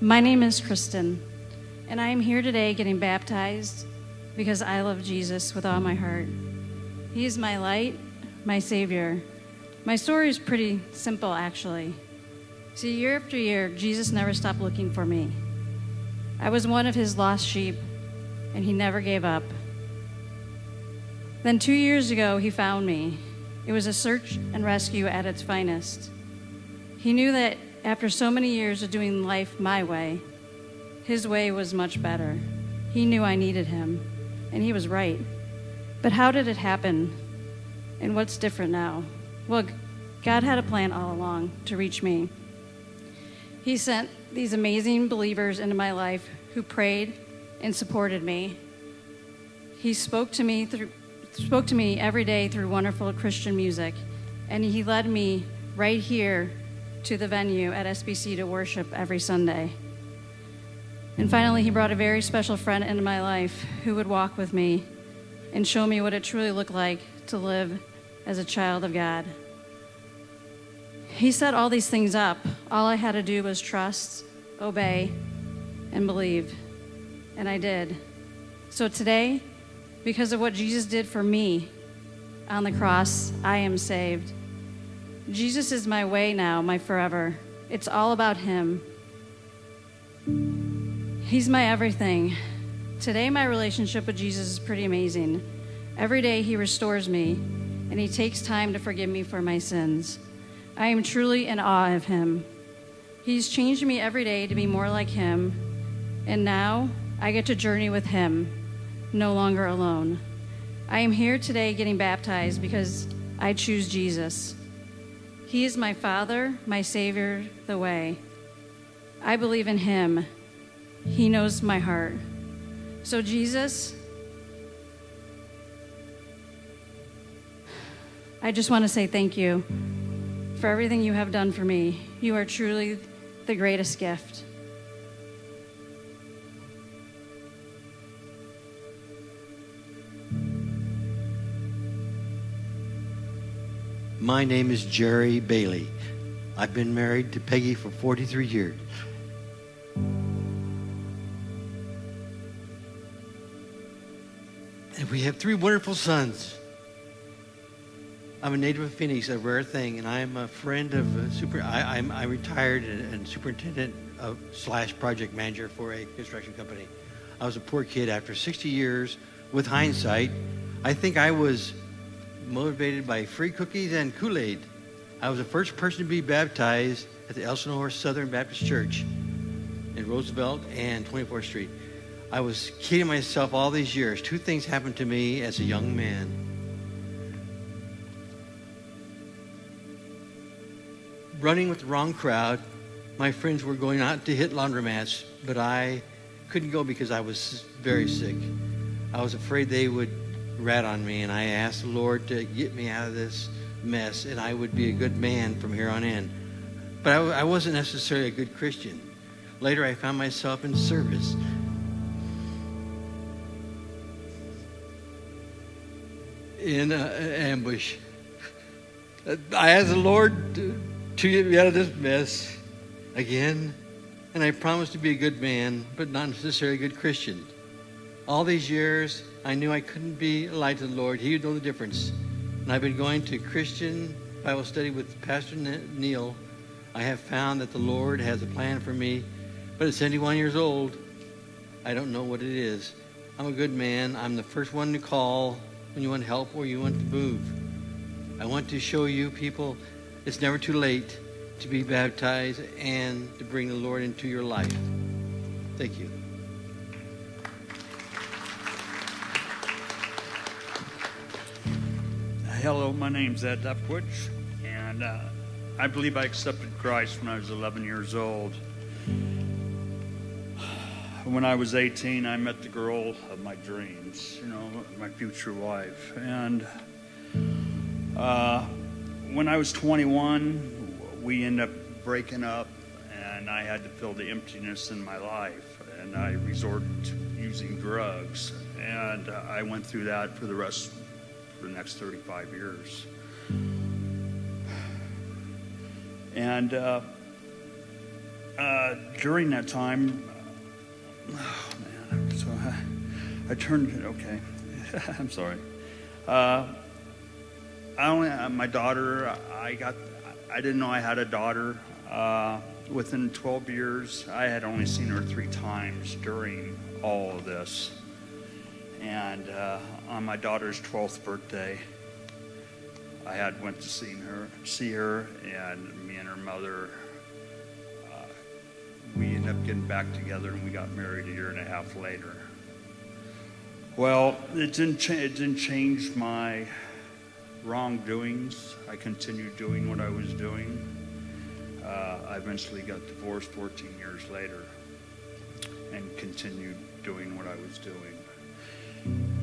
My name is Kristen, and I am here today getting baptized because I love Jesus with all my heart. He is my light, my Savior. My story is pretty simple, actually. See, year after year, Jesus never stopped looking for me. I was one of his lost sheep, and he never gave up. Then 2 years ago, he found me. It was a search and rescue at its finest. He knew that after so many years of doing life my way, his way was much better. He knew I needed him, and he was right. But how did it happen? And what's different now? Well, God had a plan all along to reach me. He sent these amazing believers into my life who prayed and supported me. He spoke to me every day through wonderful Christian music, and he led me right here to the venue at SBC to worship every Sunday. And finally, he brought a very special friend into my life who would walk with me and show me what it truly looked like to live as a child of God. He set all these things up. All I had to do was trust, obey, and believe. And I did. So today, because of what Jesus did for me on the cross, I am saved. Jesus is my way now, my forever. It's all about him. He's my everything. Today, my relationship with Jesus is pretty amazing. Every day, he restores me, and he takes time to forgive me for my sins. I am truly in awe of him. He's changed me every day to be more like him, and now I get to journey with him, no longer alone. I am here today getting baptized because I choose Jesus. He is my Father, my Savior, the way. I believe in him. He knows my heart. So Jesus, I just want to say thank you for everything you have done for me. You are truly the greatest gift. My name is Jerry Bailey. I've been married to Peggy for 43 years. And we have 3 wonderful sons. I'm a native of Phoenix, a rare thing, and I'm a friend of I'm retired and superintendent of / project manager for a construction company. I was a poor kid. After 60 years, with hindsight, I think I was motivated by free cookies and Kool-Aid. I was the first person to be baptized at the Elsinore Southern Baptist Church in Roosevelt and 24th Street. I was kidding myself all these years. 2 things happened to me as a young man. Running with the wrong crowd. My friends were going out to hit laundromats, but I couldn't go because I was very sick. I was afraid they would rat on me, and I asked the Lord to get me out of this mess, and I would be a good man from here on in. But I wasn't necessarily a good Christian. Later, I found myself in service. In an ambush. I asked the Lord to get me out of this mess again, and I promised to be a good man, but not necessarily a good Christian. All these years, I knew I couldn't be a light to the Lord. He would know the difference. And I've been going to Christian Bible study with Pastor Neil. I have found that the Lord has a plan for me, but at 71 years old, I don't know what it is. I'm a good man. I'm the first one to call when you want help or you want to move. I want to show you people it's never too late to be baptized and to bring the Lord into your life. Thank you. Hello, my name's Ed Duffwich, and I believe I accepted Christ when I was 11 years old. When I was 18, I met the girl of my dreams, my future wife. And when I was 21, we ended up breaking up, and I had to fill the emptiness in my life, and I resorted to using drugs. And I went through that for the next 35 years. And During that time, oh man, so I turned, okay, I'm sorry. I only, my daughter, I didn't know I had a daughter. Within 12 years, I had only seen her 3 times during all of this. And on my daughter's 12th birthday, I had went to see her, and me and her mother, we ended up getting back together, and we got married a year and a half later. Well, it didn't change my wrongdoings. I continued doing what I was doing. I eventually got divorced 14 years later and continued doing what I was doing.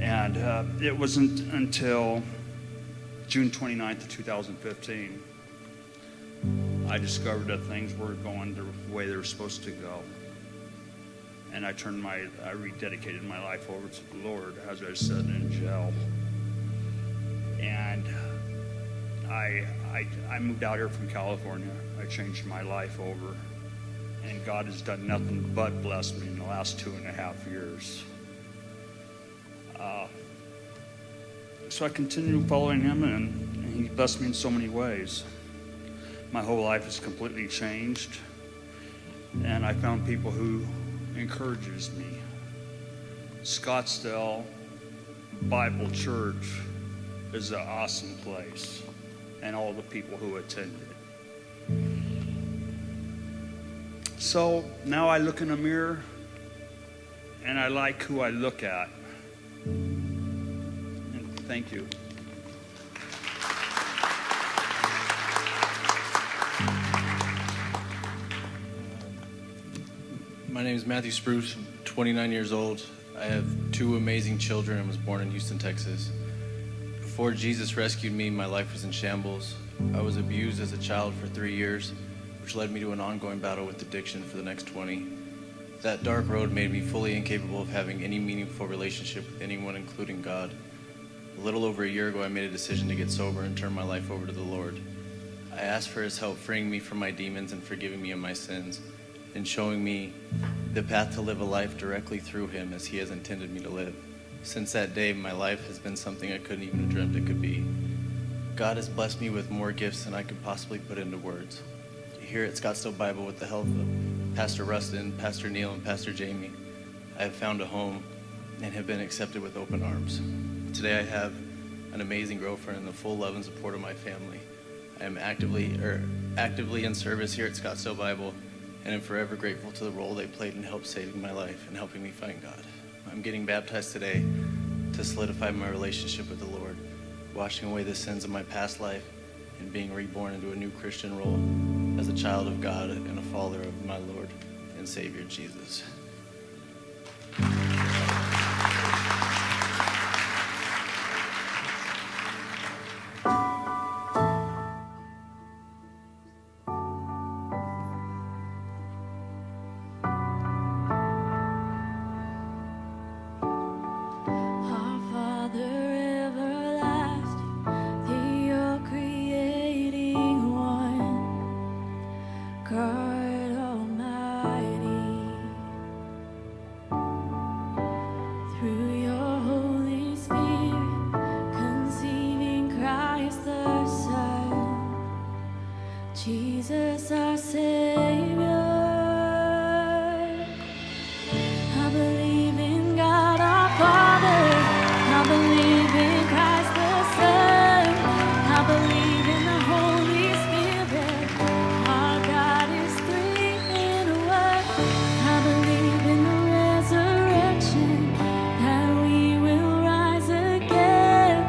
And it wasn't until June 29th of 2015 I discovered that things were going the way they were supposed to go. And I rededicated my life over to the Lord as I was sitting in jail. And I moved out here from California. I changed my life over. And God has done nothing but bless me in the last 2.5 years. So I continue following him, and he blessed me in so many ways. My whole life has completely changed. And I found people who encourages me. Scottsdale Bible Church is an awesome place, and all the people who attend it. So now I look in the mirror, and I like who I look at. And thank you. My name is Matthew Spruce. I'm 29 years old. I have 2 amazing children and was born in Houston, Texas. Before Jesus rescued me, my life was in shambles. I was abused as a child for 3 years, which led me to an ongoing battle with addiction for the next 20. That dark road made me fully incapable of having any meaningful relationship with anyone, including God. A little over a year ago, I made a decision to get sober and turn my life over to the Lord. I asked for his help freeing me from my demons and forgiving me of my sins, and showing me the path to live a life directly through him as he has intended me to live. Since that day, my life has been something I couldn't even have dreamt it could be. God has blessed me with more gifts than I could possibly put into words. Here at Scottsdale Bible, with the help of Pastor Rustin, Pastor Neil, and Pastor Jamie, I have found a home and have been accepted with open arms. Today I have an amazing girlfriend and the full love and support of my family. I am actively in service here at Scottsdale Bible, and I'm forever grateful to the role they played in help saving my life and helping me find God. I'm getting baptized today to solidify my relationship with the Lord, washing away the sins of my past life and being reborn into a new Christian role as a child of God and a follower of my Lord and Savior Jesus. Jesus, our Savior. I believe in God, our Father. I believe in Christ the Son. I believe in the Holy Spirit. Our God is 3 in 1. I believe in the resurrection, that we will rise again.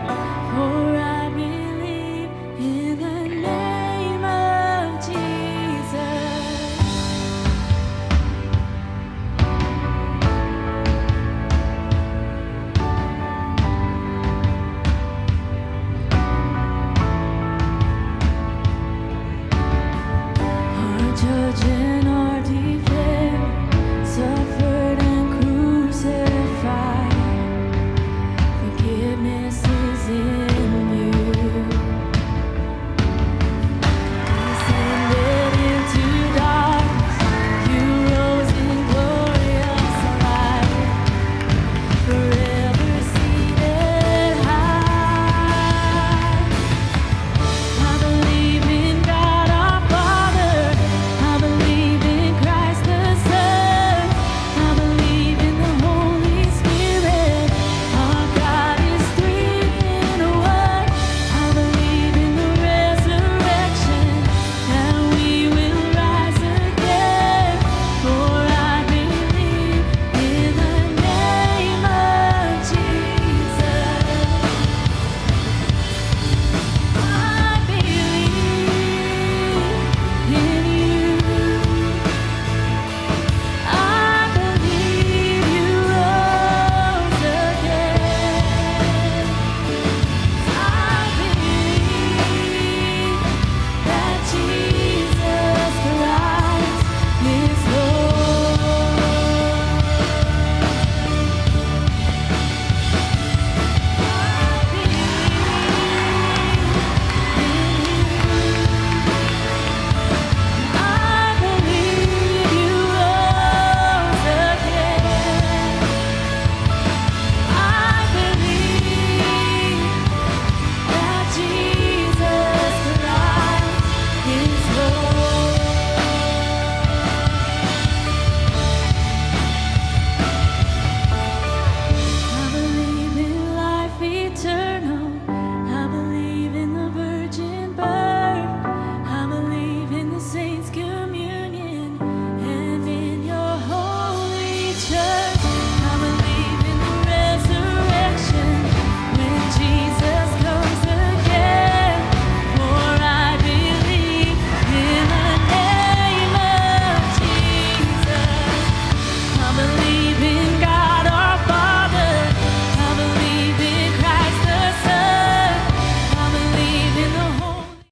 For I believe in the name of Jesus. Our judge